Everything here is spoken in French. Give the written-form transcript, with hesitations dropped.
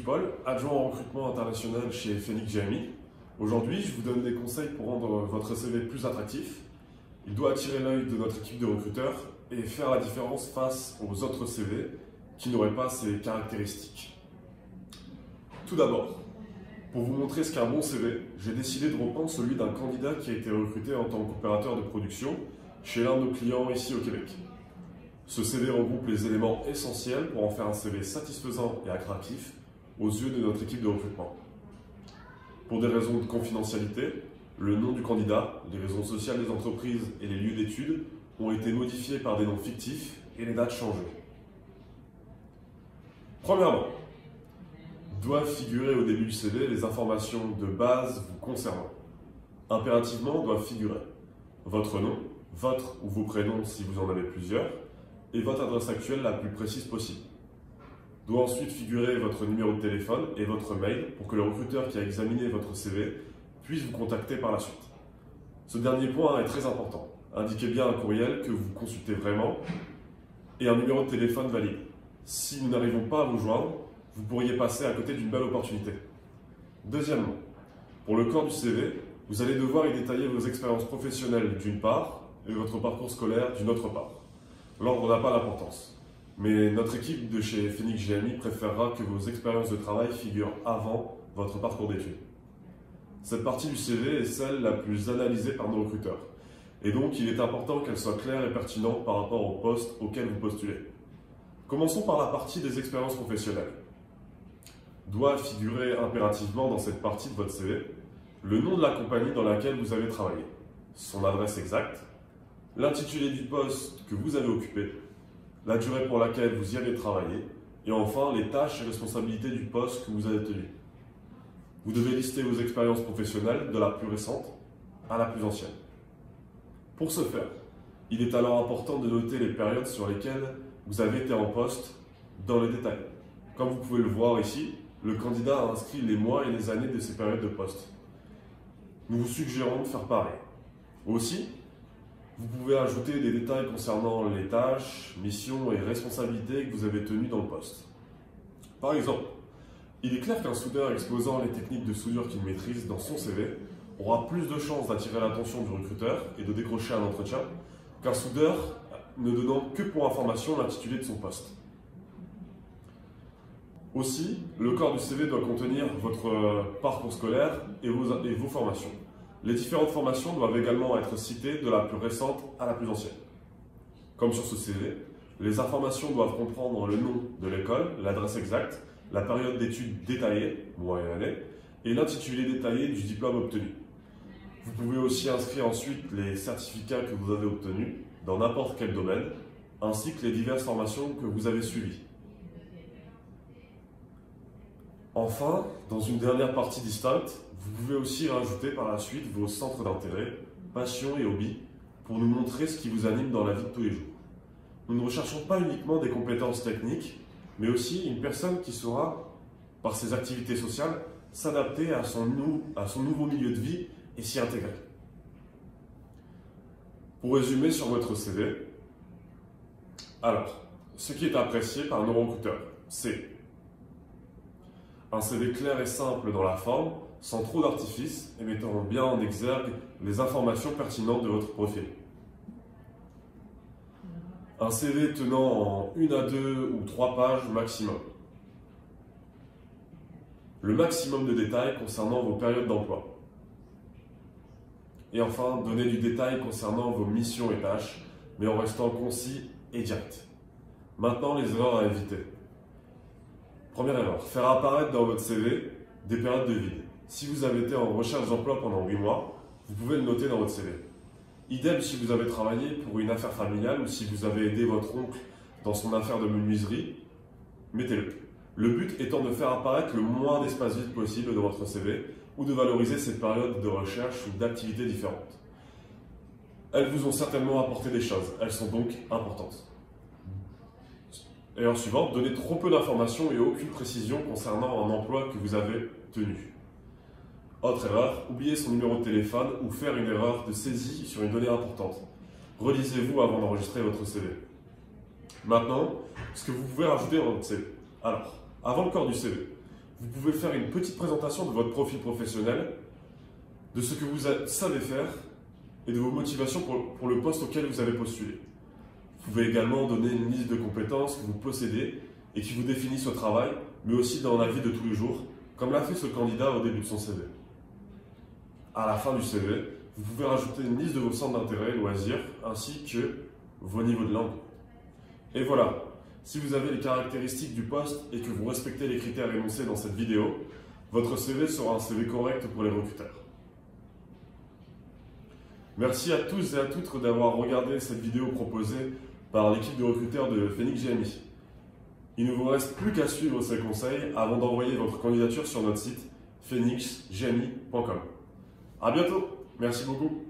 Paul, adjoint au recrutement international chez Phoenix GMI. Aujourd'hui, je vous donne des conseils pour rendre votre CV plus attractif. Il doit attirer l'œil de notre équipe de recruteurs et faire la différence face aux autres CV qui n'auraient pas ces caractéristiques. Tout d'abord, pour vous montrer ce qu'est un bon CV, j'ai décidé de reprendre celui d'un candidat qui a été recruté en tant qu'opérateur de production chez l'un de nos clients ici au Québec. Ce CV regroupe les éléments essentiels pour en faire un CV satisfaisant et attractif aux yeux de notre équipe de recrutement. Pour des raisons de confidentialité, le nom du candidat, les raisons sociales des entreprises et les lieux d'études ont été modifiés par des noms fictifs et les dates changées. Premièrement, doivent figurer au début du CV les informations de base vous concernant. Impérativement doivent figurer votre nom, votre ou vos prénoms si vous en avez plusieurs, et votre adresse actuelle la plus précise possible. Doit ensuite figurer votre numéro de téléphone et votre mail pour que le recruteur qui a examiné votre CV puisse vous contacter par la suite. Ce dernier point est très important. Indiquez bien un courriel que vous consultez vraiment et un numéro de téléphone valide. Si nous n'arrivons pas à vous joindre, vous pourriez passer à côté d'une belle opportunité. Deuxièmement, pour le corps du CV, vous allez devoir y détailler vos expériences professionnelles d'une part et votre parcours scolaire d'une autre part. L'ordre n'a pas d'importance, mais notre équipe de chez Phoenix GMI préférera que vos expériences de travail figurent avant votre parcours d'études. Cette partie du CV est celle la plus analysée par nos recruteurs, et donc il est important qu'elle soit claire et pertinente par rapport au poste auquel vous postulez. Commençons par la partie des expériences professionnelles. Doit figurer impérativement dans cette partie de votre CV le nom de la compagnie dans laquelle vous avez travaillé, son adresse exacte, l'intitulé du poste que vous avez occupé, la durée pour laquelle vous y avez travaillé, et enfin les tâches et responsabilités du poste que vous avez tenu. Vous devez lister vos expériences professionnelles de la plus récente à la plus ancienne. Pour ce faire, il est alors important de noter les périodes sur lesquelles vous avez été en poste dans le détail. Comme vous pouvez le voir ici, le candidat a inscrit les mois et les années de ces périodes de poste. Nous vous suggérons de faire pareil. Aussi, vous pouvez ajouter des détails concernant les tâches, missions et responsabilités que vous avez tenues dans le poste. Par exemple, il est clair qu'un soudeur exposant les techniques de soudure qu'il maîtrise dans son CV aura plus de chances d'attirer l'attention du recruteur et de décrocher un entretien qu'un soudeur ne donnant que pour information l'intitulé de son poste. Aussi, le corps du CV doit contenir votre parcours scolaire et vos formations. Les différentes formations doivent également être citées de la plus récente à la plus ancienne. Comme sur ce CV, les informations doivent comprendre le nom de l'école, l'adresse exacte, la période d'études détaillée, mois et année, et l'intitulé détaillé du diplôme obtenu. Vous pouvez aussi inscrire ensuite les certificats que vous avez obtenus dans n'importe quel domaine, ainsi que les diverses formations que vous avez suivies. Enfin, dans une dernière partie distincte, vous pouvez aussi rajouter par la suite vos centres d'intérêt, passions et hobbies pour nous montrer ce qui vous anime dans la vie de tous les jours. Nous ne recherchons pas uniquement des compétences techniques, mais aussi une personne qui saura, par ses activités sociales, s'adapter à son nouveau milieu de vie et s'y intégrer. Pour résumer sur votre CV, alors, ce qui est apprécié par nos recruteurs, c'est un CV clair et simple dans la forme, sans trop d'artifice et mettant bien en exergue les informations pertinentes de votre profil. Un CV tenant en 1 à 2 ou 3 pages maximum. Le maximum de détails concernant vos périodes d'emploi. Et enfin, donner du détail concernant vos missions et tâches, mais en restant concis et direct. Maintenant, les erreurs à éviter. Première erreur, faire apparaître dans votre CV des périodes de vide. Si vous avez été en recherche d'emploi pendant 8 mois, vous pouvez le noter dans votre CV. Idem si vous avez travaillé pour une affaire familiale ou si vous avez aidé votre oncle dans son affaire de menuiserie, mettez-le. Le but étant de faire apparaître le moins d'espace vide possible dans votre CV ou de valoriser ces périodes de recherche ou d'activités différentes. Elles vous ont certainement apporté des choses, elles sont donc importantes. Erreur suivante, donner trop peu d'informations et aucune précision concernant un emploi que vous avez tenu. Autre erreur, oublier son numéro de téléphone ou faire une erreur de saisie sur une donnée importante. Relisez-vous avant d'enregistrer votre CV. Maintenant, ce que vous pouvez rajouter dans votre CV. Alors, avant le corps du CV, vous pouvez faire une petite présentation de votre profil professionnel, de ce que vous savez faire et de vos motivations pour le poste auquel vous avez postulé. Vous pouvez également donner une liste de compétences que vous possédez et qui vous définissent au travail, mais aussi dans la vie de tous les jours, comme l'a fait ce candidat au début de son CV. À la fin du CV, vous pouvez rajouter une liste de vos centres d'intérêt et loisirs, ainsi que vos niveaux de langue. Et voilà, si vous avez les caractéristiques du poste et que vous respectez les critères énoncés dans cette vidéo, votre CV sera un CV correct pour les recruteurs. Merci à tous et à toutes d'avoir regardé cette vidéo proposée par l'équipe de recruteurs de Phoenix GMI. Il ne vous reste plus qu'à suivre ces conseils avant d'envoyer votre candidature sur notre site phoenixgmi.com. À bientôt, merci beaucoup.